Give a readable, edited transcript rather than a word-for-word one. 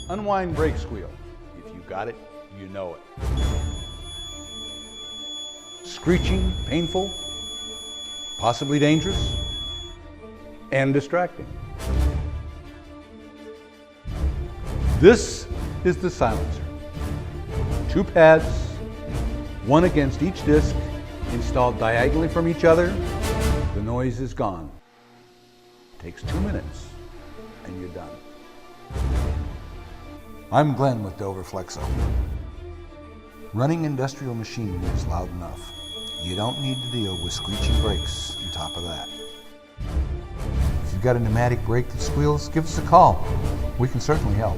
Unwind brake squeal. If you got it, you know it. Screeching, painful, possibly dangerous, and distracting. This is the silencer. 2 pads, one against each disc, installed diagonally from each other. The noise is gone. Takes 2 minutes, and you're done. I'm Glenn with Dover Flexo. Running industrial machinery is loud enough. You don't need to deal with screeching brakes on top of that. If you've got a pneumatic brake that squeals, give us a call. We can certainly help.